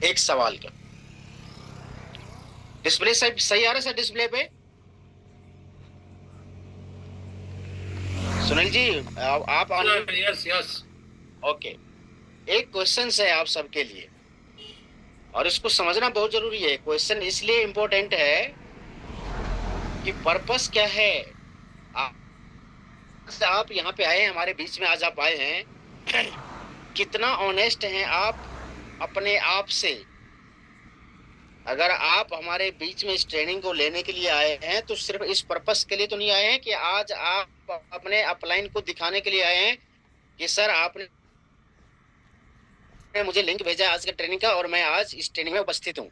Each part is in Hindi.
एक सवाल का। डिस्प्ले सही सही आ रहा है सर डिस्प्ले पे? सुनील जी, आप अनम्यूट। Yes yes. ओके। एक क्वेश्चन है आप सबके लिए, और इसको समझना बहुत जरूरी है। क्वेश्चन इसलिए इंपॉर्टेंट है कि पर्पस क्या है। आज आप यहाँ पे आए हैं, हमारे बीच में आज आप आए हैं, कितना ऑनेस्ट हैं आप अपने आप से। अगर आप हमारे बीच में इस ट्रेनिंग को लेने के लिए आए हैं तो सिर्फ इस पर्पस के लिए तो नहीं आए हैं कि आज आप अपने अपलाइन को दिखाने के लिए आए हैं कि सर आपने मुझे लिंक भेजा है आज के ट्रेनिंग का और मैं आज इस ट्रेनिंग में उपस्थित हूँ।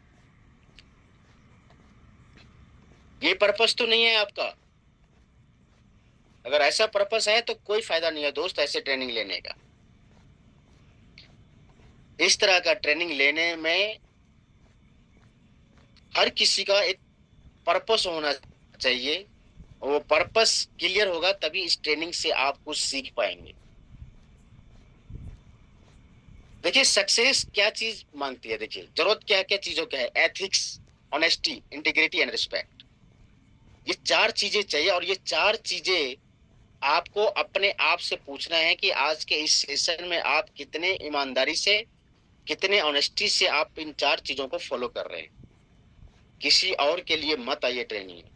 ये पर्पस तो नहीं है आपका। अगर ऐसा पर्पस है तो कोई फायदा नहीं है दोस्त ऐसे ट्रेनिंग लेने का। इस तरह का ट्रेनिंग लेने में हर किसी का एक पर्पस होना चाहिए। वो पर्पस क्लियर होगा तभी इस ट्रेनिंग से आप कुछ सीख पाएंगे। देखिए सक्सेस क्या चीज मांगती है, देखिए जरूरत क्या क्या चीजों का है। Ethics, honesty, integrity and respect. ये चार चीजें चाहिए, और ये चार चीजें आपको अपने आप से पूछना है कि आज के इस सेशन में आप कितने ईमानदारी से, कितने ऑनेस्टी से आप इन चार चीजों को फॉलो कर रहे हैं। किसी और के लिए मत आइए ट्रेनिंग में,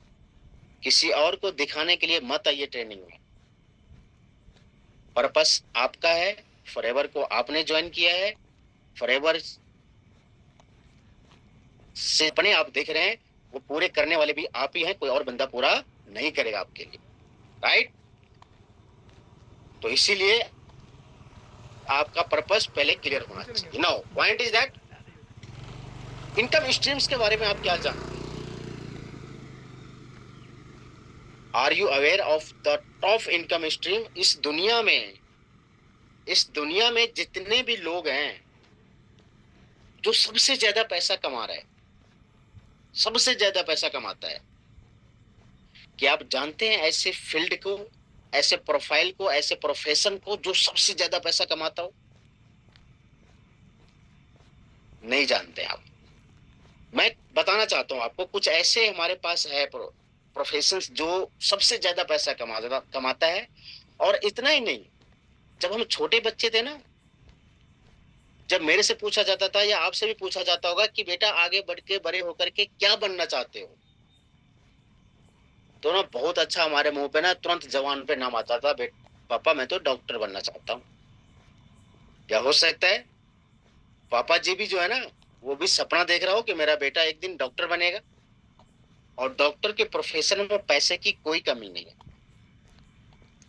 किसी और को दिखाने के लिए मत आइए ट्रेनिंग में। पर्पस आपका है। फॉरएवर को आपने ज्वाइन किया है। फॉरएवर से अपने आप देख रहे हैं, वो पूरे करने वाले भी आप ही हैं, कोई और बंदा पूरा नहीं करेगा आपके लिए। राइट? तो इसीलिए आपका पर्पस पहले क्लियर होना चाहिए। Now point is that income streams के बारे में आप क्या जानते हैं? Are you aware of the top income stream? इस दुनिया में जितने भी लोग हैं जो सबसे ज्यादा पैसा कमा रहे हैं, सबसे ज्यादा पैसा कमाता है, क्या आप जानते हैं ऐसे फील्ड को, ऐसे प्रोफाइल को, ऐसे प्रोफेशन को जो सबसे ज्यादा पैसा कमाता हो? नहीं जानते आप। मैं बताना चाहता हूं आपको, कुछ ऐसे हमारे पास है प्रोफेशंस जो सबसे ज्यादा पैसा कमाता है। और इतना ही नहीं, जब हम छोटे बच्चे थे ना, जब मेरे से पूछा जाता था या आपसे भी पूछा जाता होगा कि बेटा आगे बढ़ के बड़े होकर के क्या बनना चाहते हो, तो ना बहुत अच्छा हमारे मुंह पे ना तुरंत जवान पे नाम आता था, पापा मैं तो डॉक्टर बनना चाहता हूँ। क्या हो सकता है पापा जी भी जो है ना, वो भी सपना देख रहा हो कि मेरा बेटा एक दिन डॉक्टर बनेगा। और डॉक्टर के प्रोफेशन में पैसे की कोई कमी नहीं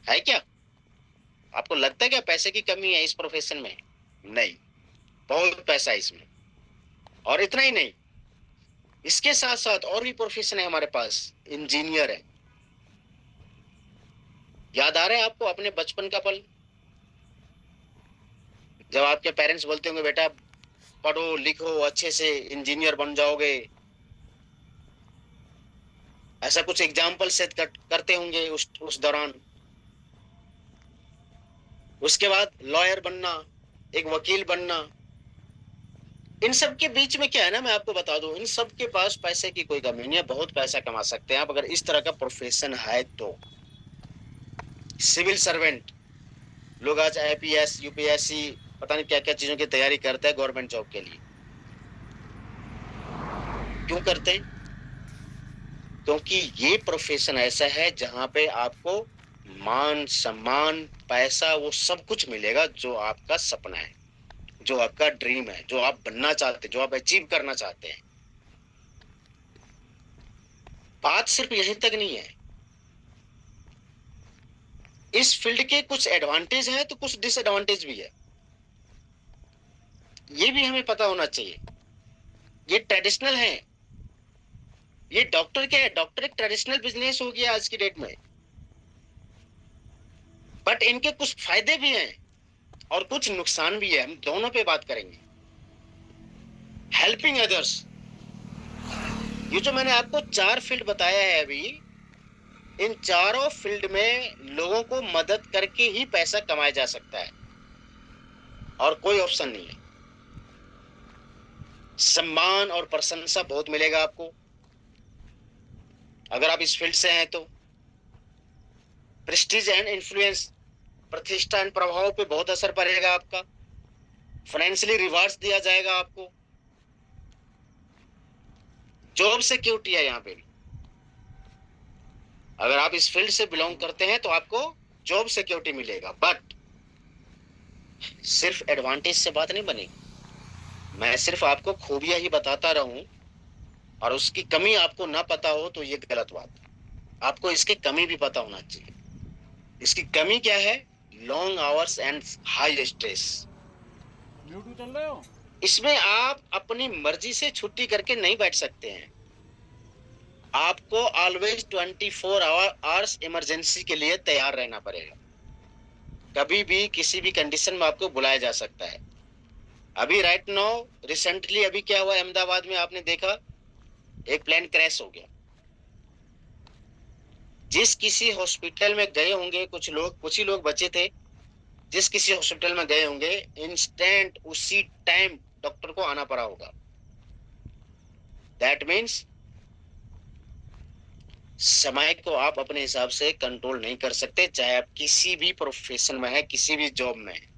है क्या? आपको लगता है क्या पैसे की कमी है इस प्रोफेशन में? नहीं, बहुत पैसा है इसमें। और इतना ही नहीं, इसके साथ साथ और भी प्रोफेशन है हमारे पास। इंजीनियर है। याद आ रहा है आपको अपने बचपन का पल, जब आपके पेरेंट्स बोलते होंगे बेटा पढ़ो लिखो अच्छे से इंजीनियर बन जाओगे। ऐसा कुछ एग्जाम्पल सेट करते होंगे उस दौरान। उसके बाद लॉयर बनना, एक वकील बनना। इन सब के बीच में क्या है ना, मैं आपको बता दूं, इन सब के पास पैसे की कोई कमी नहीं है। बहुत पैसा कमा सकते हैं आप अगर इस तरह का प्रोफेशन है तो। सिविल सर्वेंट, लोग आज आईपीएस यूपीएससी पता नहीं क्या क्या चीजों की तैयारी करते हैं गवर्नमेंट जॉब के लिए। क्यों करते हैं? क्योंकि ये प्रोफेशन ऐसा है जहां पे आपको मान सम्मान पैसा वो सब कुछ मिलेगा जो आपका सपना है, जो आपका ड्रीम है, जो आप बनना चाहते हैं, जो आप अचीव करना चाहते हैं। बात सिर्फ यहीं तक नहीं है। इस फील्ड के कुछ एडवांटेज हैं तो कुछ डिसएडवांटेज भी है। ये भी हमें पता होना चाहिए। ये ट्रेडिशनल है। ये डॉक्टर क्या है? डॉक्टर एक ट्रेडिशनल बिजनेस हो गया आज की डेट में। बट इनके कुछ फायदे भी हैं और कुछ नुकसान भी है। हम दोनों पे बात करेंगे। हेल्पिंग अदर्स, ये जो मैंने आपको चार फील्ड बताया है अभी, इन चारों फील्ड में लोगों को मदद करके ही पैसा कमाया जा सकता है और कोई ऑप्शन नहीं है। सम्मान और प्रशंसा बहुत मिलेगा आपको अगर आप इस फील्ड से हैं तो। प्रेस्टीज एंड इन्फ्लुएंस, प्रतिष्ठा एंड प्रभाव पे बहुत असर पड़ेगा आपका। फाइनेंशियली रिवार्ड्स दिया जाएगा आपको। जॉब सिक्योरिटी है यहाँ पे। अगर आप इस फील्ड से बिलोंग करते हैं तो आपको जॉब सिक्योरिटी मिलेगा। बट सिर्फ एडवांटेज से बात नहीं बनेगी। मैं सिर्फ आपको खूबियां ही बताता रहूं और उसकी कमी आपको ना पता हो तो ये गलत बात है। आपको इसकी कमी भी पता होना चाहिए। इसकी कमी क्या है? Long hours and high stress. Bluetooth चल रहे हो? इसमें आप अपनी मर्जी से छुट्टी करके नहीं बैठ सकते हैं। आपको ऑलवेज 24 आवर्स इमरजेंसी के लिए तैयार रहना पड़ेगा। कभी भी किसी भी कंडीशन में आपको बुलाया जा सकता है। अभी राइट नाउ रिसेंटली अभी क्या हुआ अहमदाबाद में, आपने देखा एक प्लेन क्रैश हो गया। जिस किसी हॉस्पिटल में गए होंगे कुछ ही लोग बचे थे, जिस किसी हॉस्पिटल में गए होंगे इंस्टेंट उसी टाइम डॉक्टर को आना पड़ा होगा। दैट मीन्स समय को आप अपने हिसाब से कंट्रोल नहीं कर सकते, चाहे आप किसी भी प्रोफेशन में है, किसी भी जॉब में है।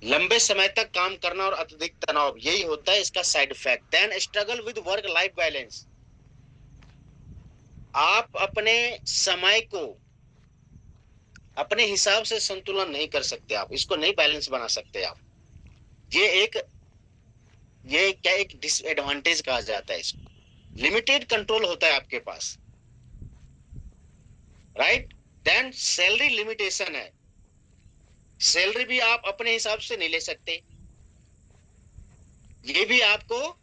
लंबे समय तक काम करना और अत्यधिक तनाव, यही होता है इसका side effect. Then struggle with work life balance. आप अपने समय को अपने हिसाब से संतुलन नहीं कर सकते, आप इसको नहीं बैलेंस बना सकते आप। ये क्या एक डिसएडवांटेज कहा जाता है इसको। लिमिटेड कंट्रोल होता है आपके पास, राइट। देन सैलरी लिमिटेशन है। सैलरी भी आप अपने हिसाब से नहीं ले सकते। ये भी आपको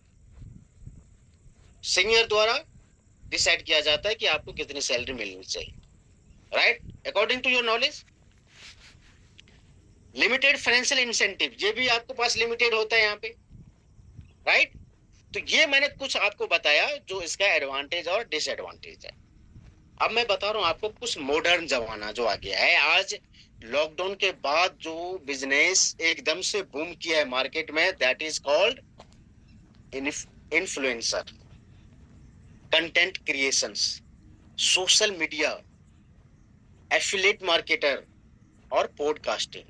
सीनियर द्वारा डिसाइड किया जाता है कि आपको कितनी सैलरी मिलनी चाहिए, right, according to your knowledge. Limited financial incentive, ये भी आपके पास लिमिटेड होता है यहाँ पे, राइट। तो ये मैंने कुछ आपको बताया जो इसका एडवांटेज और डिसएडवांटेज है। अब मैं बता रहा हूं आपको कुछ मॉडर्न जमाना जो आ गया है। आज लॉकडाउन के बाद जो बिजनेस एकदम से बूम किया है मार्केट में, that is called influencer, content creations, social media, affiliate marketer और पॉडकास्टिंग।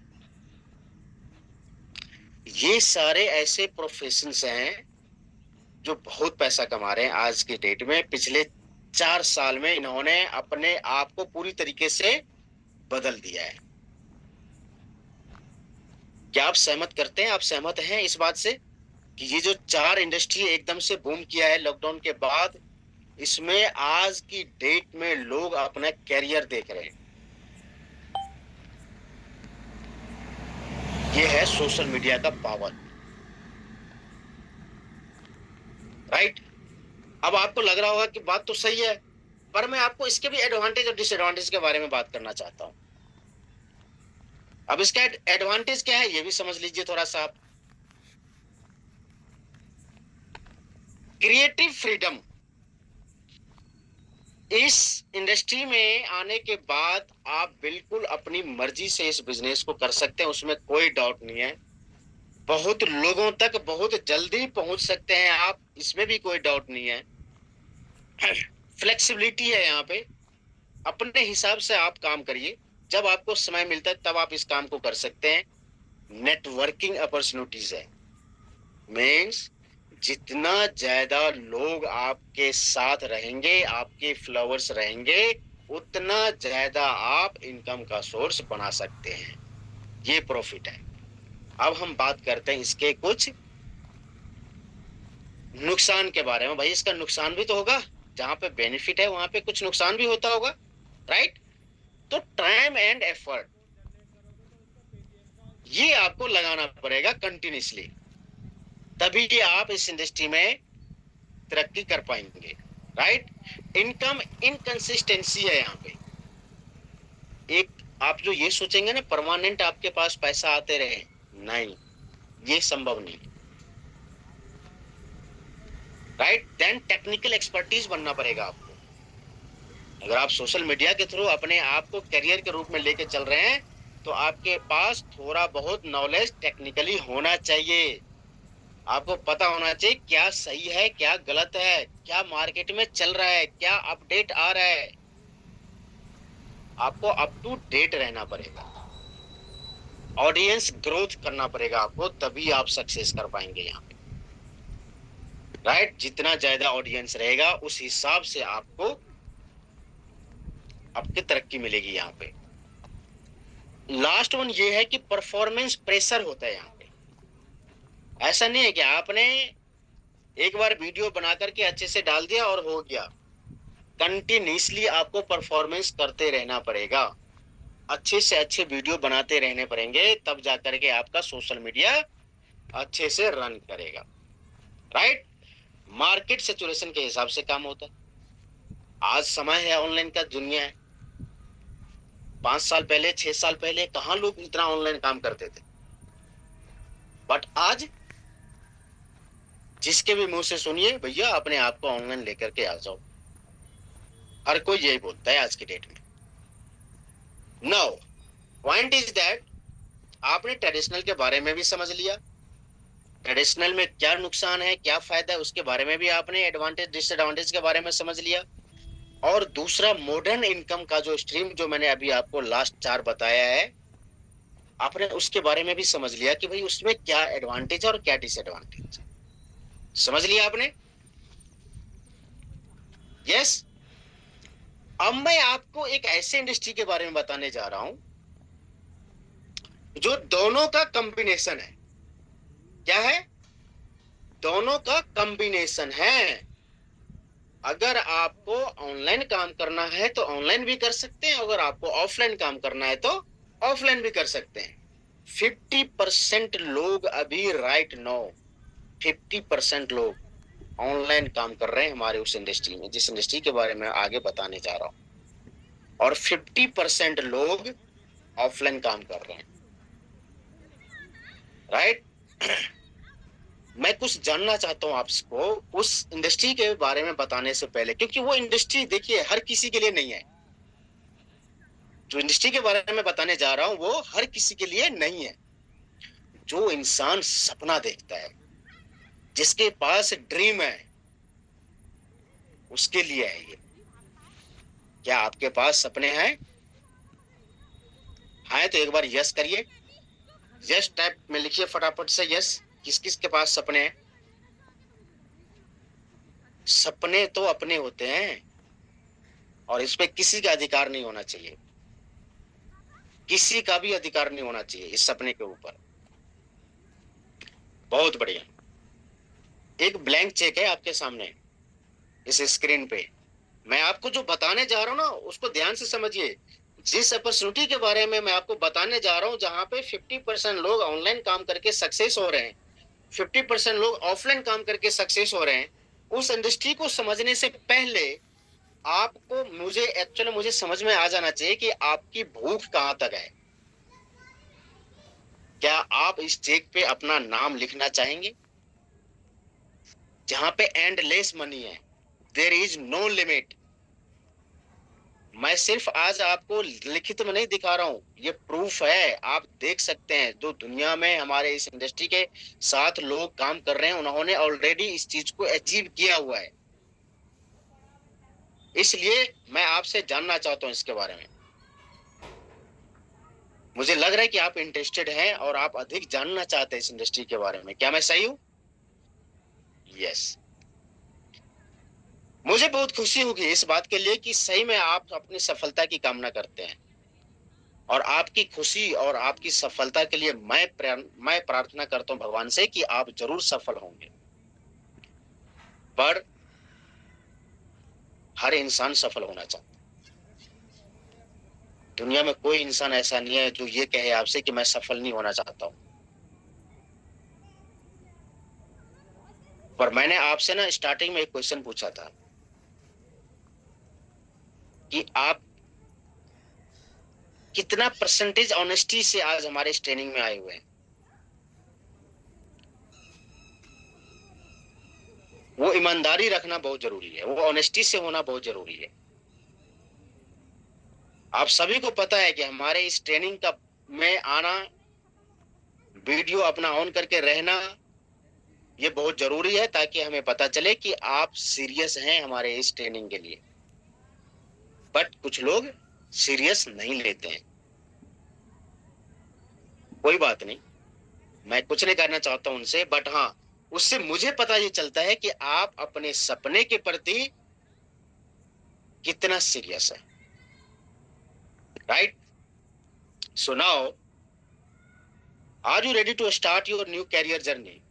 ये सारे ऐसे प्रोफेशंस हैं जो बहुत पैसा कमा रहे हैं आज की डेट में। पिछले 4 साल में इन्होंने अपने आप को पूरी तरीके से बदल दिया है। क्या आप सहमत करते हैं, आप सहमत हैं इस बात से कि ये जो 4 इंडस्ट्री एकदम से बूम किया है लॉकडाउन के बाद, इसमें आज की डेट में लोग अपना कैरियर देख रहे हैं। ये है सोशल मीडिया का पावर, राइट। अब आपको लग रहा होगा कि बात तो सही है, पर मैं आपको इसके भी एडवांटेज और डिसएडवांटेज के बारे में बात करना चाहता हूं। अब इसका एडवांटेज क्या है ये भी समझ लीजिए थोड़ा सा आप। Creative freedom. इस इंडस्ट्री में आने के बाद आप बिल्कुल अपनी मर्जी से इस बिजनेस को कर सकते हैं, उसमें कोई डाउट नहीं है। बहुत लोगों तक बहुत जल्दी पहुंच सकते हैं आप, इसमें भी कोई डाउट नहीं है। फ्लेक्सिबिलिटी है यहाँ पे, अपने हिसाब से आप काम करिए, जब आपको समय मिलता है तब आप इस काम को कर सकते हैं। नेटवर्किंग अपॉर्चुनिटीज है, मीन्स जितना ज्यादा लोग आपके साथ रहेंगे, आपके फ्लोवर्स रहेंगे, उतना ज्यादा आप इनकम का सोर्स बना सकते हैं। ये प्रॉफिट है। अब हम बात करते हैं इसके कुछ नुकसान के बारे में। भाई इसका नुकसान भी तो होगा, जहां पे बेनिफिट है वहां पे कुछ नुकसान भी होता होगा, राइट। तो टाइम एंड एफर्ट ये आपको लगाना पड़ेगा कंटिन्यूसली, तभी आप इस इंडस्ट्री में तरक्की कर पाएंगे, राइट। इनकम इनकंसिस्टेंसी है यहाँ पे। एक आप जो ये सोचेंगे ना परमानेंट आपके पास पैसा आते रहे, नहीं, ये संभव नहीं, राइट। देन टेक्निकल एक्सपर्टीज बनना पड़ेगा आपको। अगर आप सोशल मीडिया के थ्रू अपने आप को करियर के रूप में लेके चल रहे हैं तो आपके पास थोड़ा बहुत नॉलेज टेक्निकली होना चाहिए। आपको पता होना चाहिए क्या सही है, क्या गलत है, क्या मार्केट में चल रहा है, क्या अपडेट आ रहा है। आपको अप टू डेट रहना पड़ेगा, ऑडियंस ग्रोथ करना पड़ेगा आपको, तभी आप सक्सेस कर पाएंगे यहाँ पे। राइट, जितना ज्यादा ऑडियंस रहेगा उस हिसाब से आपको आपकी तरक्की मिलेगी यहाँ पे। लास्ट वन ये है कि परफॉर्मेंस प्रेशर होता है यहाँ पे। ऐसा नहीं है कि आपने एक बार वीडियो बना करके अच्छे से डाल दिया और हो गया। कंटिन्यूसली आपको परफॉर्मेंस करते रहना पड़ेगा, अच्छे से अच्छे वीडियो बनाते रहने पड़ेंगे, तब जाकर के आपका सोशल मीडिया अच्छे से रन करेगा। राइट, मार्केट सिचुएशन के हिसाब से काम होता है। आज समय है, ऑनलाइन का दुनिया है। 5 साल पहले, 6 साल पहले कहां लोग इतना ऑनलाइन काम करते थे, बट आज जिसके भी मुंह से सुनिए, भैया अपने आप को ऑनलाइन लेकर के आ जाओ। हर कोई यही बोलता है आज की डेट में। नाउ पॉइंट इज दैट आपने ट्रेडिशनल के बारे में भी समझ लिया, ट्रेडिशनल में क्या नुकसान है, क्या फायदा है, उसके बारे में भी आपने एडवांटेज डिसएडवांटेज के बारे में समझ लिया। और दूसरा मॉडर्न इनकम का जो स्ट्रीम, जो मैंने अभी आपको लास्ट 4 बताया है, आपने उसके बारे में भी समझ लिया कि भाई उसमें क्या एडवांटेज और क्या डिसएडवांटेज। समझ लिया आपने? यस। अब मैं आपको एक ऐसे इंडस्ट्री के बारे में बताने जा रहा हूं जो दोनों का कॉम्बिनेशन है। क्या है? दोनों का कॉम्बिनेशन है। अगर आपको ऑनलाइन काम करना है तो ऑनलाइन भी कर सकते हैं, अगर आपको ऑफलाइन काम करना है तो ऑफलाइन भी कर सकते हैं। 50% लोग अभी राइट नाउ 50% लोग ऑनलाइन काम कर रहे हैं हमारे उस इंडस्ट्री में, जिस इंडस्ट्री के बारे में आगे बताने जा रहा हूं, और 50% लोग ऑफलाइन काम कर रहे हैं। राइट। मैं कुछ जानना चाहता हूं आपको उस इंडस्ट्री के बारे में बताने से पहले, क्योंकि वो इंडस्ट्री देखिए हर किसी के लिए नहीं है। जो इंडस्ट्री के बारे में बताने जा रहा हूं वो हर किसी के लिए नहीं है। जो इंसान सपना देखता है, जिसके पास ड्रीम है, उसके लिए है ये। क्या आपके पास सपने हैं? हाँ तो एक बार यस करिए, यस टाइप में लिखिए फटाफट से यस। किस किस के पास सपने हैं? सपने तो अपने होते हैं और इस पे किसी का अधिकार नहीं होना चाहिए, किसी का भी अधिकार नहीं होना चाहिए इस सपने के ऊपर। बहुत बढ़िया। एक ब्लैंक चेक है आपके सामने इस स्क्रीन पे। मैं आपको जो बताने जा रहा हूं ना उसको ध्यान से समझिए। जिस अपॉर्चुनिटी के बारे में मैं आपको बताने जा रहा हूं, जहां पे 50% लोग ऑनलाइन काम करके सक्सेस हो रहे हैं, 50% लोग ऑफलाइन काम करके सक्सेस हो रहे हैं, उस इंडस्ट्री को समझने से पहले आपको मुझे समझ में आ जाना चाहिए कि आपकी भूख कहां तक है। क्या आप इस चेक पे अपना नाम लिखना चाहेंगे? जहां पे एंडलेस मनी है, देयर इज नो लिमिट। मैं सिर्फ आज आपको लिखित में नहीं दिखा रहा हूं, ये प्रूफ है, आप देख सकते हैं। जो दुनिया में हमारे इस इंडस्ट्री के साथ लोग काम कर रहे हैं, उन्होंने ऑलरेडी इस चीज को अचीव किया हुआ है। इसलिए मैं आपसे जानना चाहता हूं इसके बारे में। मुझे लग रहा है कि आप इंटरेस्टेड हैं और आप अधिक जानना चाहते हैं इस इंडस्ट्री के बारे में। क्या मैं सही हूं? यस। मुझे बहुत खुशी होगी इस बात के लिए कि सही में आप अपनी सफलता की कामना करते हैं, और आपकी खुशी और आपकी सफलता के लिए मैं प्रार्थना करता हूं भगवान से कि आप जरूर सफल होंगे। पर हर इंसान सफल होना चाहता है। दुनिया में कोई इंसान ऐसा नहीं है जो ये कहे आपसे कि मैं सफल नहीं होना चाहता हूं। पर मैंने आपसे ना स्टार्टिंग में एक क्वेश्चन पूछा था कि आप कितना परसेंटेज ऑनेस्टी से आज हमारे इस ट्रेनिंग में आए हुए हैं। वो ईमानदारी रखना बहुत जरूरी है, वो ऑनेस्टी से होना बहुत जरूरी है। आप सभी को पता है कि हमारे इस ट्रेनिंग का में आना, वीडियो अपना ऑन करके रहना, ये बहुत जरूरी है ताकि हमें पता चले कि आप सीरियस हैं हमारे इस ट्रेनिंग के लिए। बट कुछ लोग सीरियस नहीं लेते हैं। कोई बात नहीं, मैं कुछ नहीं करना चाहता उनसे, बट हाँ, उससे मुझे पता ये चलता है कि आप अपने सपने के प्रति कितना सीरियस है। Right? So now, are you ready to start your new career journey?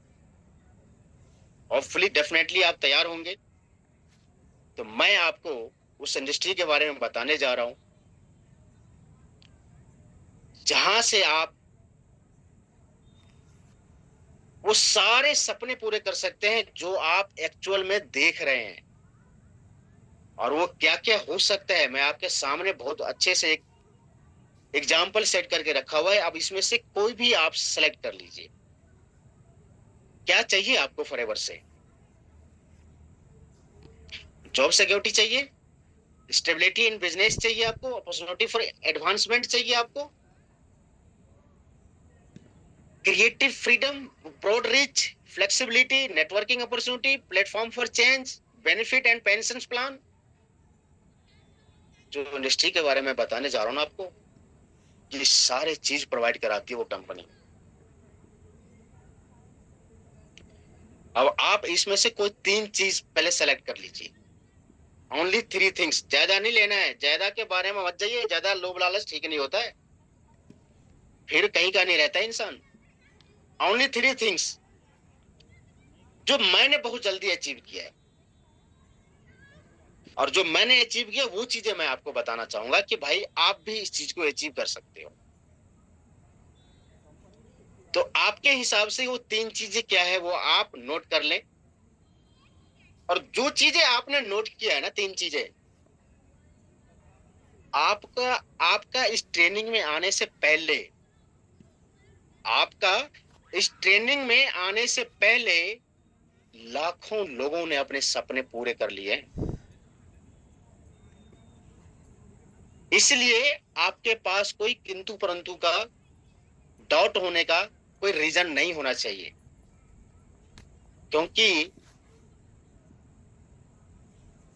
Hopefully definitely आप तैयार होंगे। तो मैं आपको उस इंडस्ट्री के बारे में बताने जा रहा हूं जहां से आप वो सारे सपने पूरे कर सकते हैं जो आप एक्चुअल में देख रहे हैं। और वो क्या क्या हो सकता है, मैं आपके सामने बहुत अच्छे से एक एग्जाम्पल सेट करके रखा हुआ है। अब इसमें से कोई भी आप सेलेक्ट कर लीजिए। क्या चाहिए आपको फॉरएवर से? जॉब सिक्योरिटी चाहिए, स्टेबिलिटी इन बिजनेस चाहिए आपको, अपॉर्चुनिटी फॉर एडवांसमेंट चाहिए आपको, creative freedom, broad reach, flexibility, networking opportunity, platform for change, benefit and pension plan. जो इंडस्ट्री के बारे में बताने जा रहा हूं ना आपको, ये सारे चीज प्रोवाइड कराती है वो कंपनी। अब आप इसमें से कोई 3 चीज पहले सेलेक्ट कर लीजिए। ओनली 3 थिंग्स, ज्यादा नहीं लेना है। ज्यादा के बारे में मत जाइए, ज्यादा लोभ लालच ठीक नहीं होता है, फिर कहीं का नहीं रहता है इंसान। ओनली 3 थिंग्स जो मैंने बहुत जल्दी अचीव किया है, और जो मैंने अचीव किया वो चीजें मैं आपको बताना चाहूंगा कि भाई आप भी इस चीज को अचीव कर सकते हो। तो आपके हिसाब से वो 3 चीजें क्या है वो आप नोट कर लें। और जो चीजें आपने नोट किया है ना, 3 चीजें, आपका आपका इस ट्रेनिंग में आने से पहले, आपका इस ट्रेनिंग में आने से पहले लाखों लोगों ने अपने सपने पूरे कर लिए। इसलिए आपके पास कोई किंतु परंतु का, डाउट होने का कोई रीजन नहीं होना चाहिए। क्योंकि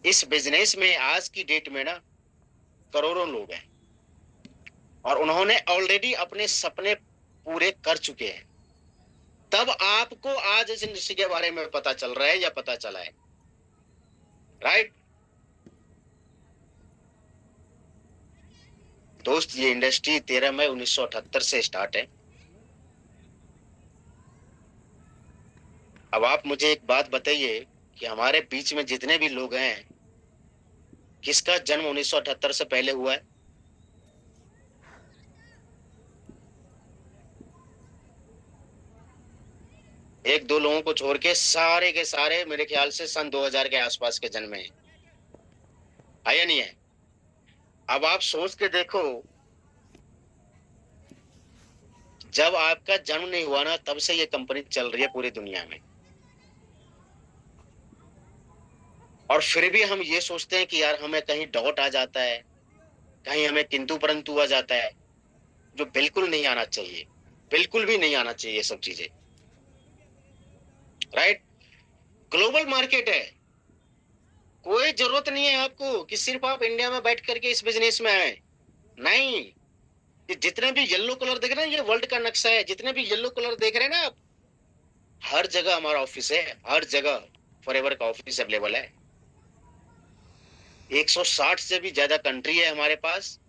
इस बिजनेस में आज की डेट में ना करोड़ों लोग हैं और उन्होंने ऑलरेडी अपने सपने पूरे कर चुके हैं। तब आपको आज इस इंडस्ट्री के बारे में पता चल रहा है या पता चला है। राइट दोस्त, ये इंडस्ट्री 13 मई 1978 से स्टार्ट है। अब आप मुझे एक बात बताइए कि हमारे बीच में जितने भी लोग हैं, किसका जन्म 1978 से पहले हुआ है? एक दो लोगों को छोड़ के सारे के सारे मेरे ख्याल से सन 2000 के आसपास के जन्मे हैं, है या नहीं है? अब आप सोच के देखो, जब आपका जन्म नहीं हुआ ना तब से ये कंपनी चल रही है पूरी दुनिया में। और फिर भी हम ये सोचते हैं कि यार हमें कहीं डाउट आ जाता है, कहीं हमें किंतु परंतु आ जाता है, जो बिल्कुल नहीं आना चाहिए, बिल्कुल भी नहीं आना चाहिए ये सब चीजें। राइट? ग्लोबल मार्केट है, कोई जरूरत नहीं है आपको कि सिर्फ आप इंडिया में बैठ करके इस बिजनेस में आए। नहीं, ये जितने भी येलो कलर देख रहे हैं ये वर्ल्ड का नक्शा है। जितने भी येलो कलर देख रहे हैं ना आप, हर जगह हमारा ऑफिस है, हर जगह फॉरएवर का ऑफिस अवेलेबल है। 160 से भी ज्यादा कंट्री है हमारे पास।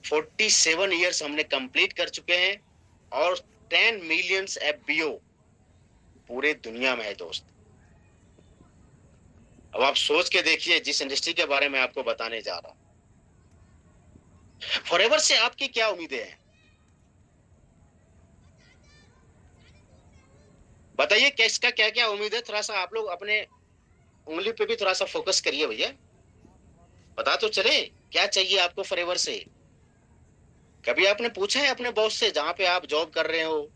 47 ईयर्स हमने कंप्लीट कर चुके हैं और 10 मिलियंस एफबीओ पूरे दुनिया में है दोस्त। अब आप सोच के देखिए जिस इंडस्ट्री के बारे में आपको बताने जा रहा हूं, फॉरएवर से आपकी क्या उम्मीदें हैं? बताइए किसका क्या क्या उम्मीद है। थोड़ा सा आप लोग अपने उंगली पे भी थोड़ा सा फोकस करिए भैया, पता तो चले क्या चाहिए आपको फॉरएवर से। कभी आपने पूछा है अपने बॉस से, जहां पे आप जॉब कर रहे हो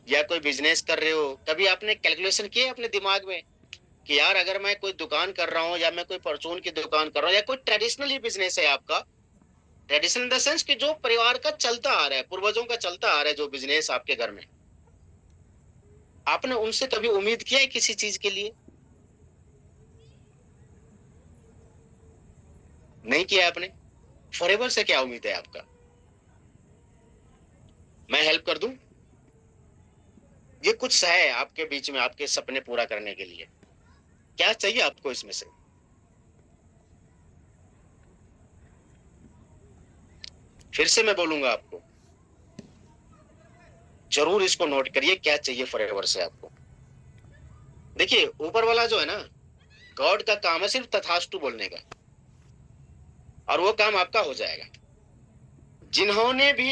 या कोई बिजनेस कर रहे हो, कभी आपने कैलकुलेशन किया अपने दिमाग में कि यार अगर मैं कोई दुकान कर रहा हूँ या मैं कोई परचून की दुकान कर रहा हूँ या कोई ट्रेडिशनल ही बिजनेस है आपका, ट्रेडिशनल इन द सेंस कि जो परिवार का चलता आ रहा है, पूर्वजों का चलता आ रहा है जो बिजनेस आपके घर में, आपने उनसे कभी उम्मीद किया है किसी चीज के लिए? नहीं किया आपने। फॉरएवर से क्या उम्मीद है आपका? मैं हेल्प कर दूं? ये कुछ है आपके बीच में आपके सपने पूरा करने के लिए। क्या चाहिए आपको इसमें से? फिर से मैं बोलूंगा आपको, जरूर इसको नोट करिए, क्या चाहिए फॉरएवर से आपको। देखिए, ऊपर वाला जो है ना, गॉड का काम है सिर्फ तथास्तु बोलने का, और वो काम आपका हो जाएगा। जिन्होंने भी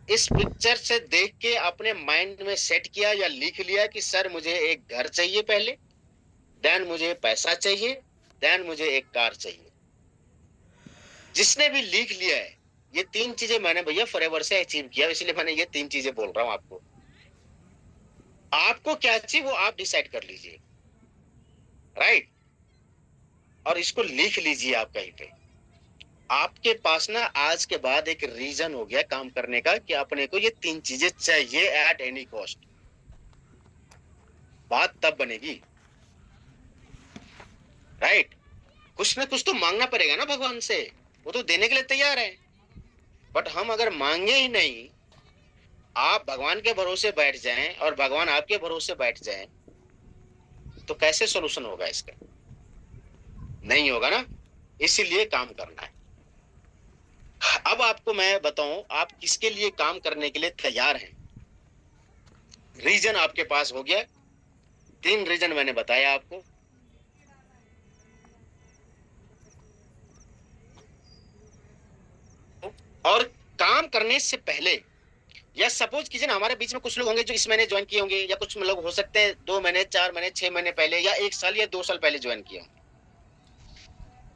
इस पिक्चर से देख के अपने माइंड में सेट किया या लिख लिया कि सर मुझे एक घर चाहिए पहले, देन मुझे पैसा चाहिए, देन मुझे एक कार चाहिए, जिसने भी लिख लिया है, ये तीन चीजें मैंने भैया फॉरएवर से अचीव किया, इसलिए मैंने ये तीन चीजें बोल रहा हूं आपको। आपको क्या चाहिए वो आप डिसाइड कर लीजिए, राइट? और इसको लिख लीजिए आप कहीं पे। आपके पास ना आज के बाद एक रीजन हो गया काम करने का कि अपने को ये तीन चीजें चाहिए एट एनी कॉस्ट। बात तब बनेगी, राइट? कुछ ना कुछ तो मांगना पड़ेगा ना भगवान से, वो तो देने के लिए तैयार है। बट हम अगर मांगे ही नहीं, आप भगवान के भरोसे बैठ जाएं और भगवान आपके भरोसे बैठ जाएं, तो कैसे सॉल्यूशन होगा इसका? नहीं होगा ना। इसीलिए काम करना है। अब आपको मैं बताऊं, आप किसके लिए काम करने के लिए तैयार हैं। रीजन आपके पास हो गया, तीन रीजन मैंने बताया आपको। और काम करने से पहले, या सपोज कीजिए ना, हमारे बीच में कुछ लोग होंगे जो इस महीने ज्वाइन किए होंगे, या कुछ लोग हो सकते हैं 2 महीने 4 महीने 6 महीने पहले, या 1 साल या 2 साल पहले ज्वाइन किया।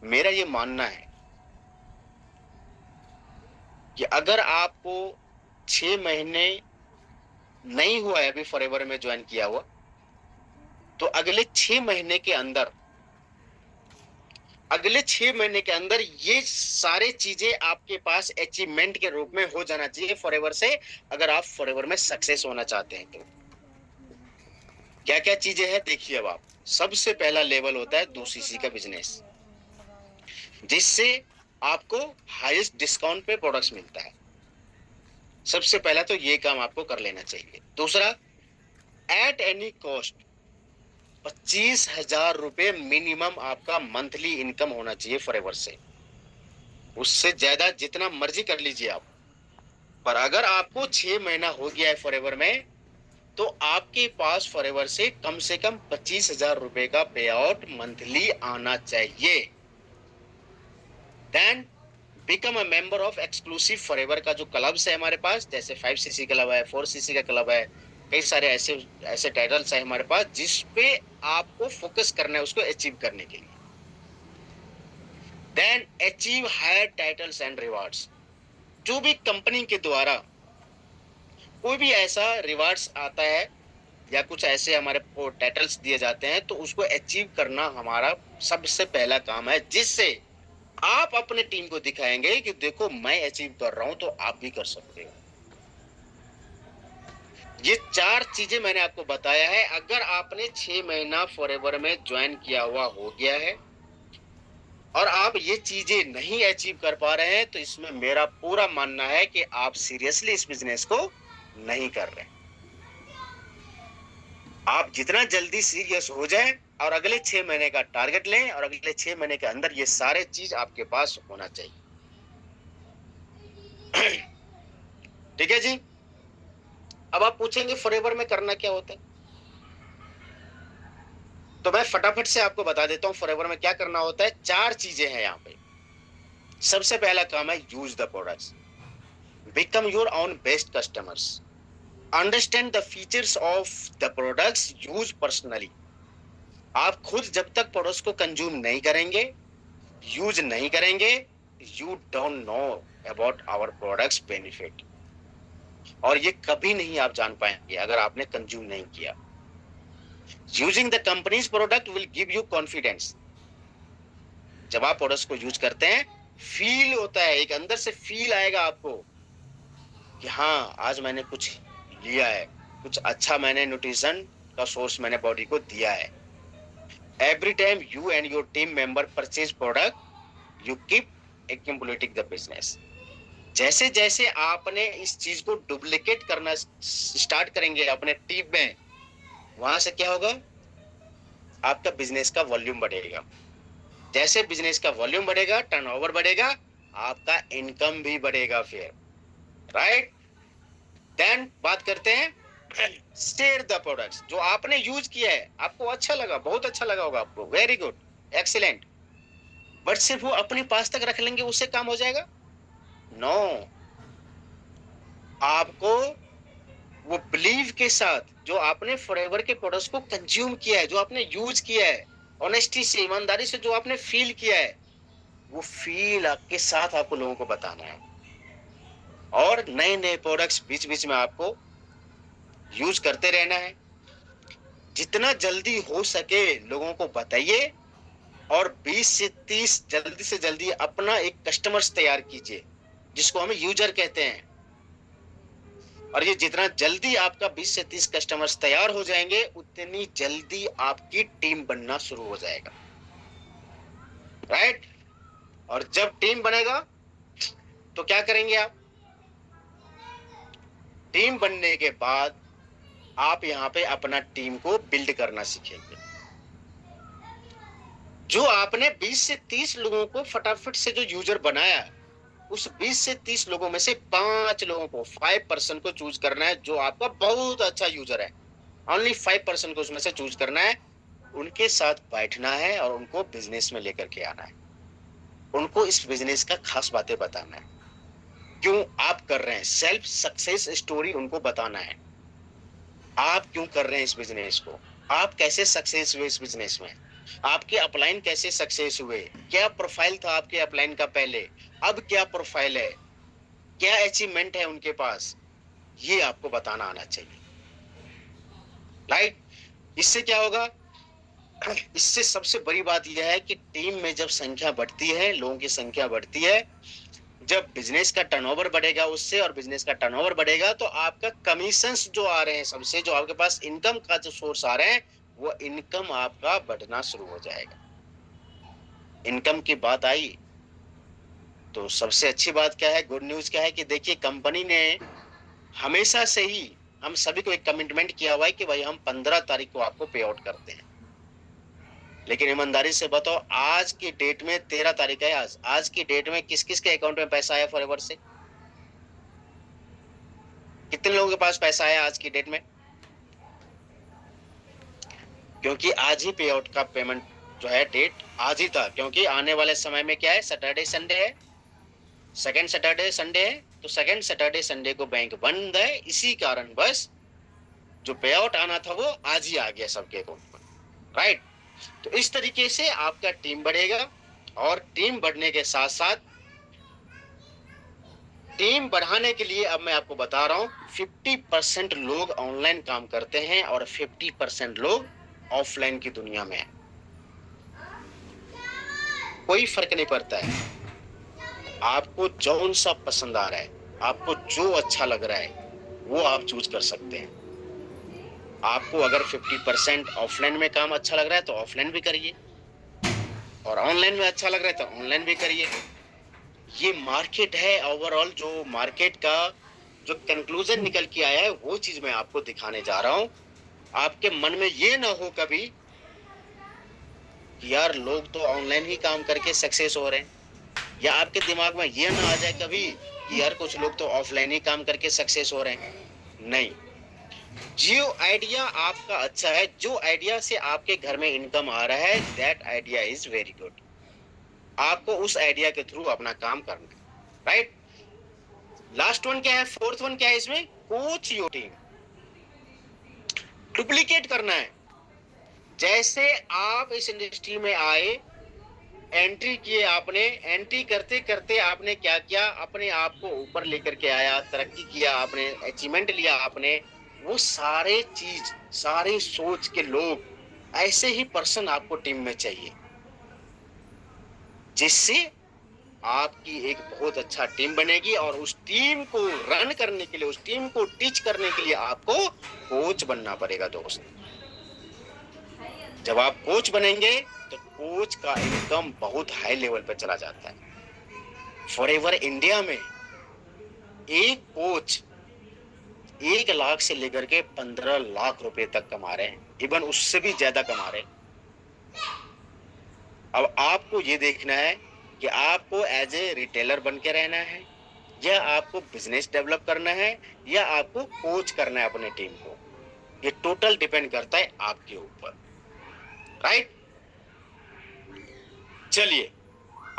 मेरा ये मानना है कि अगर आपको 6 महीने नहीं हुआ है अभी फॉरएवर में ज्वाइन किया हुआ, तो अगले 6 महीने के अंदर, अगले 6 महीने के अंदर ये सारे चीजें आपके पास अचीवमेंट के रूप में हो जाना चाहिए फॉरएवर से, अगर आप फॉरएवर में सक्सेस होना चाहते हैं तो। क्या क्या चीजें हैं देखिए। अब आप, सबसे पहला लेवल होता है 2 सीसी का बिजनेस, जिससे आपको हाईएस्ट डिस्काउंट पे प्रोडक्ट्स मिलता है। सबसे पहला तो ये काम आपको कर लेना चाहिए। दूसरा, एट एनी कॉस्ट 25,000 रुपए मिनिमम आपका मंथली इनकम होना चाहिए फॉरएवर से। उससे ज्यादा जितना मर्जी कर लीजिए आप, पर अगर आपको 6 महीना हो गया है फॉरएवर में, तो आपके पास फॉरएवर से कम 25,000 रुपए का पे आउट मंथली आना चाहिए। Then become a member of exclusive Forever का जो क्लब्स है हमारे पास, जैसे 5 सीसी क्लब है, 4 सीसी का क्लब है, कई सारे ऐसे ऐसे टाइटल्स है हमारे पास जिस पे आपको फोकस करना है उसको अचीव करने के लिए। Then achieve higher titles and rewards. जो भी कंपनी के द्वारा कोई भी ऐसा रिवार्ड्स आता है या कुछ ऐसे हमारे को टाइटल्स दिए जाते हैं, तो उसको अचीव करना हमारा सबसे पहला काम है, जिससे आप अपने टीम को दिखाएंगे कि देखो मैं अचीव कर रहा हूं तो आप भी कर सकते हो। ये 4 चीजें मैंने आपको बताया है। अगर आपने 6 महीना फॉरएवर में ज्वाइन किया हुआ हो गया है और आप ये चीजें नहीं अचीव कर पा रहे हैं, तो इसमें मेरा पूरा मानना है कि आप सीरियसली इस बिजनेस को नहीं कर रहे। आप जितना जल्दी सीरियस हो जाएं और अगले 6 महीने का टारगेट लें, और अगले 6 महीने के अंदर ये सारे चीज आपके पास होना चाहिए। ठीक है जी। अब आप पूछेंगे फॉरएवर में करना क्या होता है, तो मैं फटाफट से आपको बता देता हूं फॉरएवर में क्या करना होता है। 4 चीजें हैं यहाँ पे। सबसे पहला काम है use the products, become your own best customers, understand the features of the products, use personally. आप खुद जब तक प्रोडक्ट्स को कंज्यूम नहीं करेंगे, यूज नहीं करेंगे, you don't know about our products benefit, और ये कभी नहीं आप जान पाएंगे अगर आपने कंज्यूम नहीं किया। Using the companies product will give you confidence. जब आप प्रोडक्ट्स को यूज करते हैं, फील होता है, एक अंदर से फील आएगा आपको कि हाँ आज मैंने कुछ लिया है, कुछ अच्छा मैंने न्यूट्रिशन का सोर्स मैंने बॉडी को दिया है। Every time you and your team member purchase product you keep accumulating the business. जैसे जैसे आपने इस चीज को डुप्लीकेट करना स्टार्ट करेंगे अपने टीम में, वहां से क्या होगा, आपका बिजनेस का वॉल्यूम बढ़ेगा। जैसे बिजनेस का वॉल्यूम बढ़ेगा, टर्नओवर बढ़ेगा, आपका इनकम भी बढ़ेगा फिर, राइट। देन बात करते हैं शेयर द प्रोडक्ट्स जो आपने यूज किया है, आपको अच्छा लगा, बहुत अच्छा लगा होगा आपको, वेरी गुड, एक्सीलेंट, बट सिर्फ वो अपने पास तक रख लेंगे उससे काम हो जाएगा? नो, आपको वो बिलीव के साथ जो आपने फॉरएवर के प्रोडक्ट्स को कंज्यूम किया है, जो आपने यूज किया है, ऑनेस्टी से, ईमानदारी से जो आपने फील किया है, वो फील के साथ आपको लोगों को बताना है। और नए नए प्रोडक्ट्स बीच बीच में आपको यूज करते रहना है। जितना जल्दी हो सके लोगों को बताइए, और 20 से 30 जल्दी से जल्दी अपना एक कस्टमर्स तैयार कीजिए, जिसको हम यूजर कहते हैं। और ये जितना जल्दी आपका 20 से 30 कस्टमर्स तैयार हो जाएंगे, उतनी जल्दी आपकी टीम बनना शुरू हो जाएगा, राइट। और जब टीम बनेगा तो क्या करेंगे आप? टीम बनने के बाद आप यहाँ पे अपना टीम को बिल्ड करना सीखेंगे। जो आपने 20 से 30 लोगों को फटाफट से जो यूजर बनाया, उस 20 से 30 लोगों में से 5 लोगों को, 5% को चूज करना है जो आपका बहुत अच्छा यूजर है। ओनली 5% को उसमें से चूज करना है, उनके साथ बैठना है और उनको बिजनेस में लेकर के आना है। उनको इस बिजनेस का खास बातें बताना है, क्यों आप कर रहे हैं, सेल्फ सक्सेस स्टोरी उनको बताना है। आप क्यों कर रहे हैं इस बिजनेस को, आप कैसे सक्सेस हुए इस बिजनेस में, आपके अपलाइन कैसे सक्सेस हुए, क्या प्रोफाइल था आपके अपलाइन का पहले, अब क्या प्रोफाइल है, क्या अचीवमेंट है उनके पास, ये आपको बताना आना चाहिए, राइट। इससे क्या होगा? इससे सबसे बड़ी बात यह है कि टीम में जब संख्या बढ़ती है, लोगों की संख्या बढ़ती है, जब बिजनेस का टर्नओवर बढ़ेगा उससे, और बिजनेस का टर्नओवर बढ़ेगा तो आपका कमीशंस जो आ रहे हैं सबसे, जो आपके पास इनकम का जो सोर्स आ रहे हैं, वो इनकम आपका बढ़ना शुरू हो जाएगा। इनकम की बात आई तो सबसे अच्छी बात क्या है, गुड न्यूज क्या है कि देखिए, कंपनी ने हमेशा से ही हम सभी को एक कमिटमेंट किया हुआ है कि भाई हम 15 तारीख को आपको पे आउट करते हैं। लेकिन ईमानदारी से बताओ, आज की डेट में 13 तारीख है, आज की डेट में किस किस के अकाउंट में पैसा आया फॉरएवर से? कितने लोगों के पास पैसा आया आज की डेट में? क्योंकि आज ही पे आउट का पेमेंट जो है डेट आज ही था, क्योंकि आने वाले समय में क्या है, सैटरडे संडे है, सेकेंड सैटरडे संडे है, तो सेकेंड सैटरडे संडे को बैंक बंद है, इसी कारण बस जो पे आउट आना था वो आज ही आ गया सबके अकाउंट में, राइट। तो इस तरीके से आपका टीम बढ़ेगा, और टीम बढ़ने के साथ साथ टीम बढ़ाने के लिए अब मैं आपको बता रहा हूं, 50% लोग ऑनलाइन काम करते हैं और 50% लोग ऑफलाइन की दुनिया में है। कोई फर्क नहीं पड़ता है, आपको जौन सा पसंद आ रहा है, आपको जो अच्छा लग रहा है वो आप चूज कर सकते हैं। आपको अगर 50% ऑफलाइन में काम अच्छा लग रहा है तो ऑफलाइन भी करिए, और ऑनलाइन में अच्छा लग रहा है तो ऑनलाइन भी करिए। ये मार्केट है, ओवरऑल जो मार्केट का जो कंक्लूजन निकल के आया है वो चीज मैं आपको दिखाने जा रहा हूं। आपके मन में ये ना हो कभी कि यार लोग तो ऑनलाइन ही काम करके सक्सेस हो रहे हैं, या आपके दिमाग में ये ना आ जाए कभी कि यार कुछ लोग तो ऑफलाइन ही काम करके सक्सेस हो रहे हैं। नहीं, जो आइडिया आपका अच्छा है, जो आइडिया से आपके घर में इनकम आ रहा है, that idea is very good. आपको उस आइडिया के थ्रू अपना काम करना है, राइट। लास्ट वन क्या है, फोर्थ वन क्या है इसमें, कोच योर टीम। डुप्लीकेट करना है। जैसे आप इस इंडस्ट्री में आए, एंट्री किए, आपने एंट्री करते करते आपने क्या किया, अपने आप को ऊपर लेकर के आया, तरक्की किया आपने, अचीवमेंट लिया आपने, वो सारे चीज, सारे सोच के लोग, ऐसे ही पर्सन आपको टीम में चाहिए, जिससे आपकी एक बहुत अच्छा टीम बनेगी और उस टीम को रन करने के लिए, उस टीम को टीच करने के लिए आपको कोच बनना पड़ेगा दोस्त। जब आप कोच बनेंगे तो कोच का इनकम बहुत हाई लेवल पर चला जाता है। फॉरएवर इंडिया में एक कोच 1 लाख से लेकर के 15 लाख रुपए तक कमा रहे हैं, इवन उससे भी ज्यादा कमा रहे हैं। अब आपको ये देखना है कि आपको एज ए रिटेलर बन के रहना है, या आपको बिजनेस डेवलप करना है, या आपको कोच करना है अपने टीम को। ये टोटल डिपेंड करता है आपके ऊपर, राइट। चलिए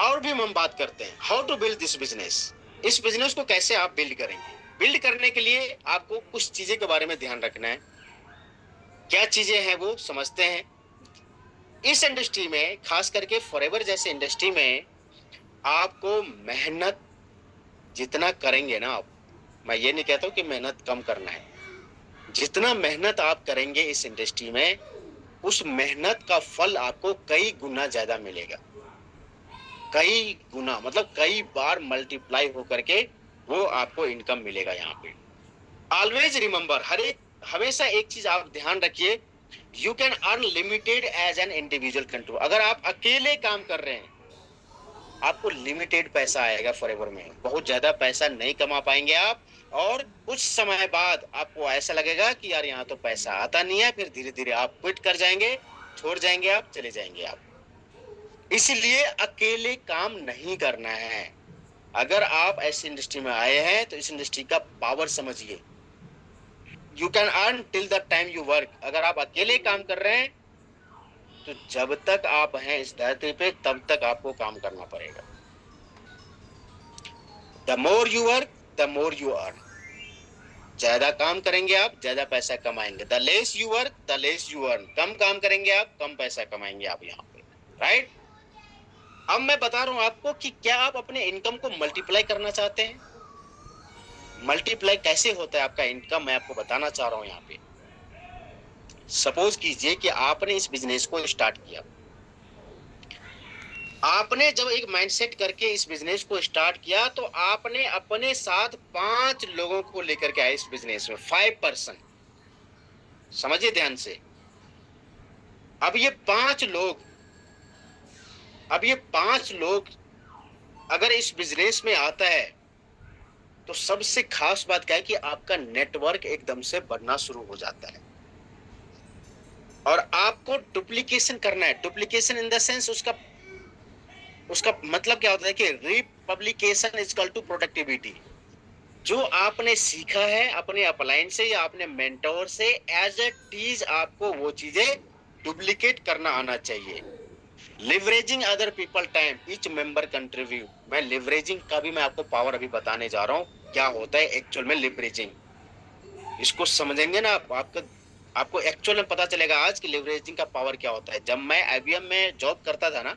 और भी हम बात करते हैं, how to build this business. इस बिजनेस को कैसे आप बिल्ड करेंगे। बिल्ड करने के लिए आपको कुछ चीजें के बारे में ध्यान रखना है। क्या चीजें हैं वो समझते हैं। इस इंडस्ट्री में, खास करके फॉरएवर जैसे इंडस्ट्री में, आपको मेहनत जितना करेंगे ना आप, मैं ये नहीं कहता हूं कि मेहनत कम करना है, जितना मेहनत आप करेंगे इस इंडस्ट्री में, उस मेहनत का फल आपको कई गुना ज्यादा मिलेगा। कई गुना मतलब कई बार मल्टीप्लाई होकर के वो आपको इनकम मिलेगा यहाँ पे। ऑलवेज रिमेंबर, हमेशा एक चीज आप ध्यान रखिए, you can earn limited as an individual control. अगर आप अकेले काम कर रहे हैं आपको लिमिटेड पैसा आएगा फॉरएवर में, बहुत ज्यादा पैसा नहीं कमा पाएंगे आप, और कुछ समय बाद आपको ऐसा लगेगा कि यार यहाँ तो पैसा आता नहीं है, फिर धीरे धीरे आप क्विट कर जाएंगे, छोड़ जाएंगे, आप चले जाएंगे आप। इसलिए अकेले काम नहीं करना है। अगर आप ऐसी इंडस्ट्री में आए हैं तो इस इंडस्ट्री का पावर समझिए। You can earn till the time you work. अगर आप अकेले काम कर रहे हैं तो जब तक आप हैं इस धरती पे तब तक आपको काम करना पड़ेगा। The more you work the more you earn. ज्यादा काम करेंगे आप ज्यादा पैसा कमाएंगे। The less you work the less you earn. कम काम करेंगे आप कम पैसा कमाएंगे आप यहाँ पे, राइट। अब मैं बता रहा हूं आपको कि क्या आप अपने इनकम को मल्टीप्लाई करना चाहते हैं। मल्टीप्लाई कैसे होता है आपका इनकम, मैं आपको बताना चाह रहा हूं यहाँ पे। सपोज कीजिए कि आपने इस बिजनेस को स्टार्ट किया। आपने जब एक माइंडसेट करके इस बिजनेस को स्टार्ट किया तो आपने अपने साथ 5 लोगों को लेकर के आए इस बिजनेस में, 5 पर्सन। समझिए ध्यान से। अब ये 5 लोग अगर इस बिजनेस में आता है तो सबसे खास बात क्या है कि आपका नेटवर्क एकदम से बढ़ना शुरू हो जाता है। और आपको डुप्लीकेशन करना है। डुप्लीकेशन इन द सेंस उसका मतलब क्या होता है कि republication is equal to productivity. जो आपने सीखा है अपने अपलाइन से या अपने मेंटोर से, एज ए टीज आपको वो चीजें डुप्लीकेट करना आना चाहिए। Leveraging other people time, each member contribute. मैं लिवरेजिंग का भी मैं आपको पावर अभी बताने जा रहा हूं, क्या होता है एक्चुअल में लिवरेजिंग। इसको समझेंगे ना आपको एक्चुअल में पता चलेगा आज कि लिवरेजिंग का पावर क्या होता है। जब मैं आईबीएम में जॉब करता था ना,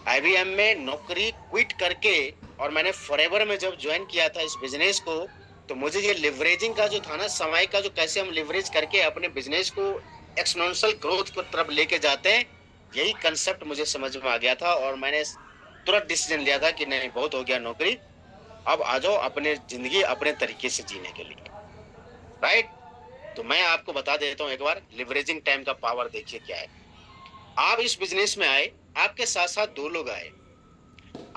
आईबीएम में नौकरी क्विट करके और मैंने फॉरएवर में जब ज्वाइन किया था इस बिजनेस को, तो मुझे ये लिवरेजिंग का जो था ना, समय का जो कैसे हम लिवरेज करके अपने बिजनेस को एक्सपोनेंशियल ग्रोथ की तरफ लेके जाते हैं, यही कंसेप्ट मुझे समझ में आ गया था। और मैंने तुरंत डिसीजन लिया था कि नहीं, बहुत हो गया नौकरी, अब आ जाओ अपने जिंदगी अपने तरीके से जीने के लिए, राइट। तो मैं आपको बता देता हूँ एक बार, लिवरेजिंग टाइम का पावर देखिए क्या है। आप इस बिजनेस में आए, आपके साथ साथ 2 लोग आए,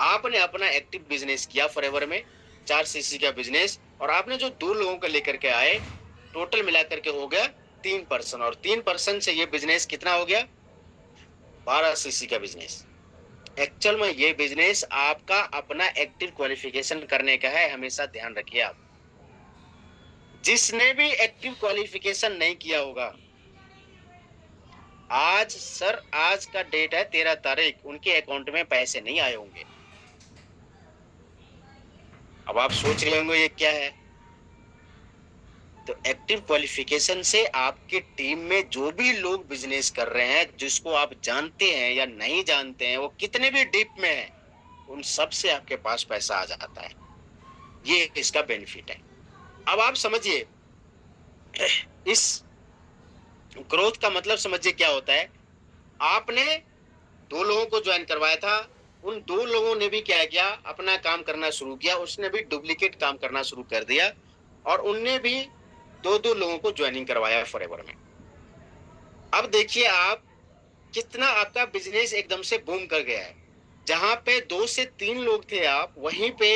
आपने अपना एक्टिव बिजनेस किया फॉरएवर में 4 सीसी का बिजनेस, और आपने जो 2 लोगों को लेकर के आए, टोटल मिलाकर के हो गया 3 पर्सन, और 3 पर्सन से ये बिजनेस कितना हो गया, 12 सीसी का बिजनेस। एक्चुअल में ये बिजनेस आपका अपना एक्टिव क्वालिफिकेशन करने का है, हमेशा ध्यान रखिए आप। जिसने भी एक्टिव क्वालिफिकेशन नहीं किया होगा, आज का डेट है 13 तारीख, उनके अकाउंट में पैसे नहीं आए होंगे। अब आप सोच रहे होंगे ये क्या है। तो एक्टिव क्वालिफिकेशन से आपके टीम में जो भी लोग बिजनेस कर रहे हैं, जिसको आप जानते हैं या नहीं जानते हैं, वो कितने भी डीप में है, उन सब से आपके पास पैसा आ जाता है। ये इसका बेनिफिट है। अब आप समझिए, इस ग्रोथ का मतलब समझिए क्या होता है। आपने 2 लोगों को ज्वाइन करवाया था, उन दो लोगों ने भी क्या किया, अपना काम करना शुरू किया, उसने भी डुप्लीकेट काम करना शुरू कर दिया और उनने भी दो दो लोगों को ज्वाइनिंग करवाया फॉरएवर में। अब देखिए आप, कितना आपका बिजनेस एकदम से बूम कर गया है। जहां पे 2 से 3 लोग थे आप, वहीं पे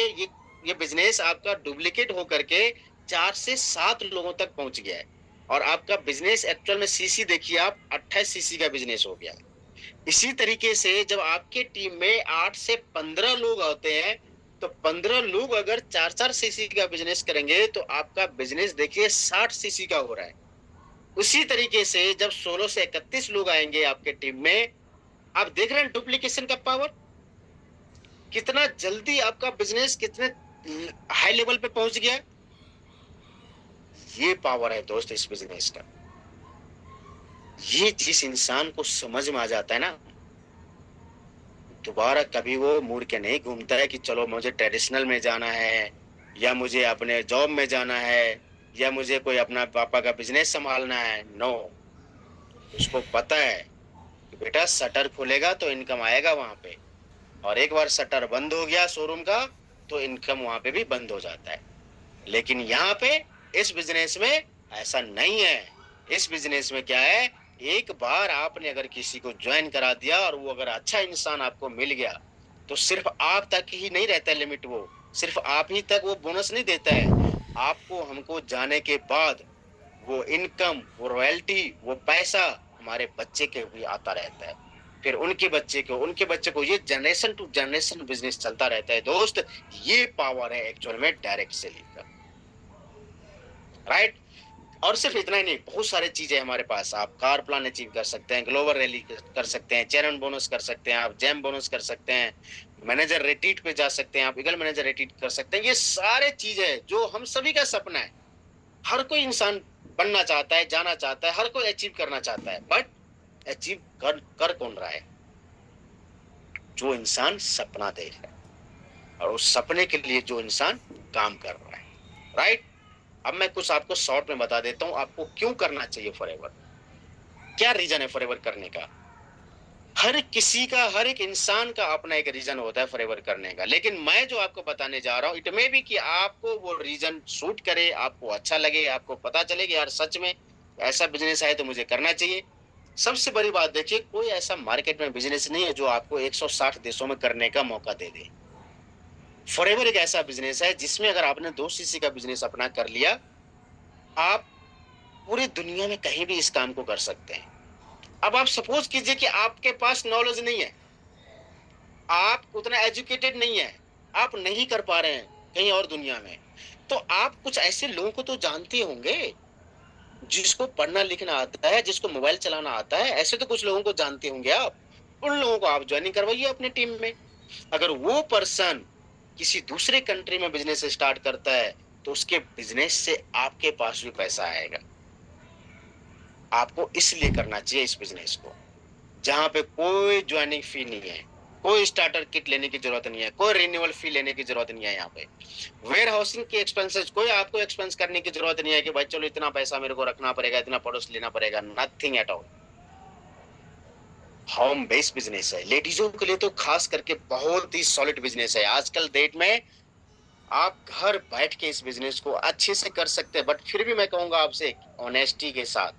ये बिजनेस आपका डुप्लीकेट होकर के 4 से 7 लोगों तक पहुंच गया है। और आपका बिजनेस एक्चुअल में सीसी देखिए आप, 28 सीसी का बिजनेस हो गया है। इसी तरीके से जब आपके टीम में 8 से 15 लोग होते हैं, तो 15 लोग अगर 4 4 सीसी का बिजनेस करेंगे तो आपका बिजनेस देखिए 60 सीसी का हो रहा है। उसी तरीके से जब 16 से 31 लोग आएंगे आपके टीम में, आप देख रहे हैं डुप्लीकेशन का पावर, कितना जल्दी आपका बिजनेस कितने हाई लेवल पे पहुंच गया। ये पावर है दोस्त इस बिजनेस का। ये जिस इंसान को समझ में आ जाता है ना, दोबारा कभी वो मुड़ के नहीं घूमता है कि चलो मुझे ट्रेडिशनल में जाना है, या मुझे अपने जॉब में जाना है, या मुझे कोई अपना पापा का बिजनेस संभालना है। नो, उसको पता है कि बेटा शटर खुलेगा तो इनकम आएगा वहां पे, और एक बार शटर बंद हो गया शोरूम का तो इनकम वहां पे भी बंद हो जाता है। लेकिन यहाँ पे इस बिजनेस में ऐसा नहीं है। इस बिजनेस में क्या है, एक बार आपने अगर किसी को ज्वाइन करा दिया और वो अगर अच्छा इंसान आपको मिल गया, तो सिर्फ आप तक ही नहीं रहता है लिमिट, वो सिर्फ आप ही तक वो बोनस नहीं देता है। आपको हमको जाने के बाद वो इनकम, वो रॉयल्टी, वो पैसा हमारे बच्चे के भी आता रहता है, फिर उनके बच्चे को, उनके बच्चे को, ये जनरेशन टू जनरेशन बिजनेस चलता रहता है दोस्त। ये पावर है एक्चुअल में डायरेक्ट सेलिंग का, राइट। और सिर्फ इतना ही नहीं, बहुत सारे चीजें हमारे पास। आप कार प्लान अचीव कर सकते हैं, ग्लोबल रैली कर सकते हैं, चैनल बोनस कर सकते हैं, आप जैम बोनस कर सकते हैं, मैनेजर रेटिट पे जा सकते हैं, आप ईगल मैनेजर रेटिट कर सकते हैं। ये सारे चीजें जो हम सभी का सपना है, हर कोई इंसान बनना चाहता है, जाना चाहता है, हर कोई अचीव करना चाहता है, बट अचीव कर कौन रहा है? जो इंसान सपना देख रहा है और उस सपने के लिए जो इंसान काम कर रहा है, राइट। अब मैं कुछ आपको शॉर्ट में बता देता हूं आपको क्यों करना चाहिए फॉरएवर, क्या रीजन है फॉरएवर करने का। हर किसी का, हर एक इंसान का अपना एक रीजन होता है फॉरएवर करने का, लेकिन मैं जो आपको बताने जा रहा हूं, इट मे बी कि आपको वो रीजन सूट करे, आपको अच्छा लगे, आपको पता चले कि यार सच में ऐसा बिजनेस है तो मुझे करना चाहिए। सबसे बड़ी बात देखिए, कोई ऐसा मार्केट में बिजनेस नहीं है जो आपको 160 देशों में करने का मौका दे दे। फॉरएवर एक ऐसा बिजनेस है जिसमें अगर आपने 2 सीसी का बिजनेस अपना कर लिया, आप पूरी दुनिया में कहीं भी इस काम को कर सकते हैं। अब आप सपोज कीजिए कि आपके पास नॉलेज नहीं है, आप उतना एजुकेटेड नहीं है, आप नहीं कर पा रहे हैं कहीं और दुनिया में, तो आप कुछ ऐसे लोगों को तो जानते होंगे जिसको पढ़ना लिखना आता है, जिसको मोबाइल चलाना आता है। ऐसे तो कुछ लोगों को जानते होंगे आप, उन लोगों को आप ज्वाइनिंग करवाइए अपने टीम में। अगर वो पर्सन किसी दूसरे कंट्री में बिजनेस स्टार्ट करता है, तो उसके बिजनेस से आपके पास भी पैसा आएगा। आपको इसलिए करना चाहिए इस बिजनेस को, जहां पे कोई ज्वाइनिंग फी नहीं है, कोई स्टार्टर किट लेने की जरूरत नहीं है, कोई रिन्यूअल फी लेने की जरूरत नहीं है। यहाँ पे वेयर हाउसिंग के एक्सपेंसेस कोई आपको एक्सपेंस करने की जरूरत नहीं है कि भाई चलो इतना पैसा मेरे को रखना पड़ेगा, इतना पड़ोस लेना पड़ेगा, nothing at all. Home based business है, लेडीजों के लिए तो खास करके बहुत ही सॉलिड बिजनेस है। आजकल डेट में आप घर बैठ के इस बिजनेस को अच्छे से कर सकते हैं, बट फिर भी मैं कहूंगा आपसे ऑनेस्टी के साथ,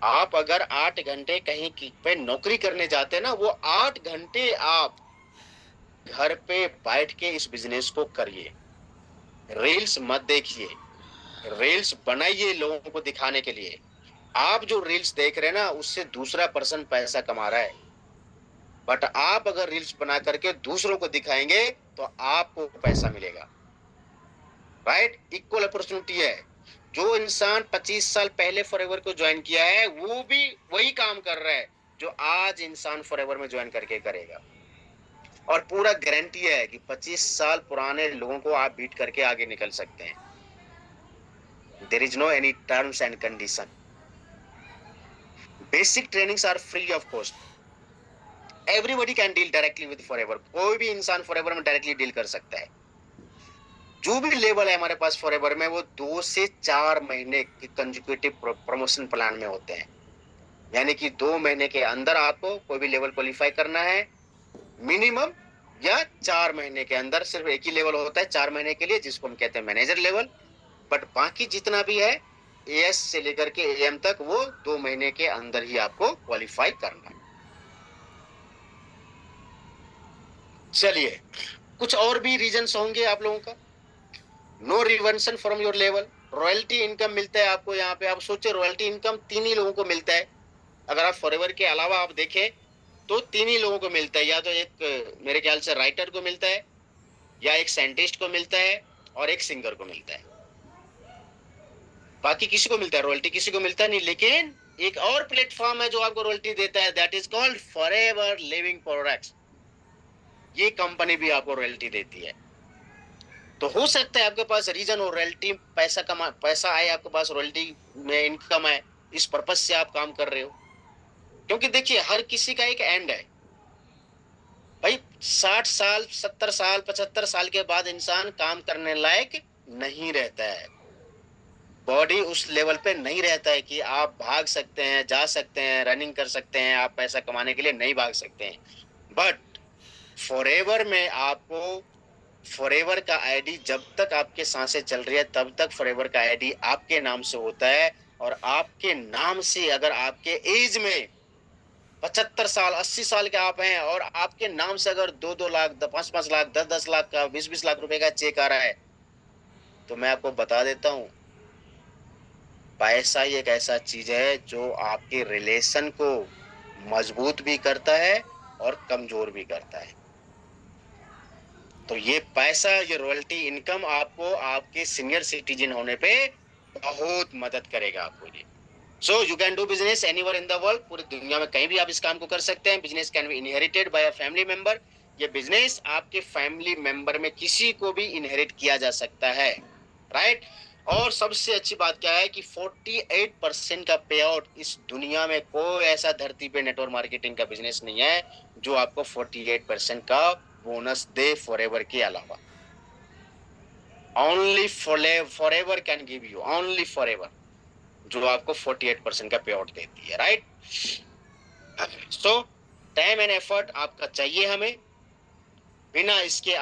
आप अगर 8 घंटे कहीं पे नौकरी करने जाते हैं ना, वो 8 घंटे आप घर पे बैठ के इस बिजनेस को करिए। रील्स मत देखिए, रील्स बनाइए लोगों को दिखाने के लिए। आप जो रील्स देख रहे हैं ना, उससे दूसरा पर्सन पैसा कमा रहा है, बट आप अगर रील्स बना करके दूसरों को दिखाएंगे तो आपको पैसा मिलेगा, राइट। इक्वल अपॉर्चुनिटी है। जो इंसान 25 साल पहले फॉरएवर को ज्वाइन किया है, वो भी वही काम कर रहा है जो आज इंसान फॉरएवर में ज्वाइन करके करेगा। और पूरा गारंटी है कि 25 साल पुराने लोगों को आप बीट करके आगे निकल सकते हैं। There is no any terms and condition. Basic trainings are free of cost. Everybody can deal directly with Forever. कोई भी इंसान फॉरएवर में डायरेक्टली डील कर सकता है। जो भी लेवल है हमारे पास फॉरएवर में, वो 2 से 4 महीने के कंसेक्यूटिव प्रमोशन प्लान में होते हैं। यानी कि 2 महीने के अंदर आपको कोई भी लेवल क्वालिफाई करना है, मिनिमम या 4 महीने के अंदर सिर्फ एक ही लेवल होता है 4 महीने के लिए, जिसको हम कहते हैं मैनेजर लेवल। बट बाकी जितना भी है एएस से लेकर के एएम तक, वो 2 महीने के अंदर ही आपको क्वालिफाई करना है। चलिए, कुछ और भी रीजंस होंगे आप लोगों का। No reversion from your level, royalty income मिलता है आपको। यहाँ पे आप सोचे रॉयल्टी इनकम 3 ही लोगों को मिलता है। अगर आप फॉरएवर के अलावा आप देखें तो 3 ही लोगों को मिलता है, या तो एक मेरे ख्याल से राइटर को मिलता है, या एक साइंटिस्ट को मिलता है, और एक सिंगर को मिलता है। बाकी किसी को मिलता है रॉयल्टी, किसी को मिलता नहीं। लेकिन एक और प्लेटफॉर्म है जो आपको रॉयल्टी देता है, that is called forever living products. ये कंपनी भी आपको रॉयल्टी देती है। तो हो सकता है आपके पास रीजन हो रॉयल्टी पैसा आए आपके पास, रॉयल्टी में इनकम आए, इस पर्पज से आप काम कर रहे हो। क्योंकि देखिए हर किसी का एक एंड है भाई। 60 साल 70 साल 75 साल के बाद इंसान काम करने लायक नहीं रहता है। बॉडी उस लेवल पे नहीं रहता है कि आप भाग सकते हैं, जा सकते हैं, रनिंग कर सकते हैं, आप पैसा कमाने के लिए नहीं भाग सकते हैं। बट फॉरएवर में आपको फॉरएवर का आईडी, जब तक आपके सांसें चल रही है तब तक फॉरएवर का आईडी आपके नाम से होता है। और आपके नाम से अगर आपके एज में 75 साल 80 साल के आप हैं, और आपके नाम से अगर 2-2 लाख 5-5 लाख 10-10 लाख का 20-20 लाख रुपए का चेक आ रहा है, तो मैं आपको बता देता हूं, पैसा ही एक ऐसा चीज है जो आपके रिलेशन को मजबूत भी करता है और कमजोर भी करता है। तो ये पैसा, ये रॉयल्टी इनकम आपको आपके सीनियर सिटीजन होने पे बहुत मदद करेगा आपको ये। So you can do business anywhere in the world, पूरी दुनिया में कहीं भी आप इस काम को कर सकते हैं। Business can be inherited by a family member. ये बिजनेस आपके फैमिली मेंबर में किसी को भी इनहेरिट किया जा सकता है, राइट। और सबसे अच्छी बात क्या है कि 48% का पे आउट, इस दुनिया में कोई ऐसा धरती पे नेटवर्क मार्केटिंग का बिजनेस नहीं है जो आपको 48% का बोनस दे फॉरएवर के अलावा। Only forever can give you, only forever, जो आपको 48% का पे आउट देती है, right. So time and effort आपका चाहिए हमें, बिना इसके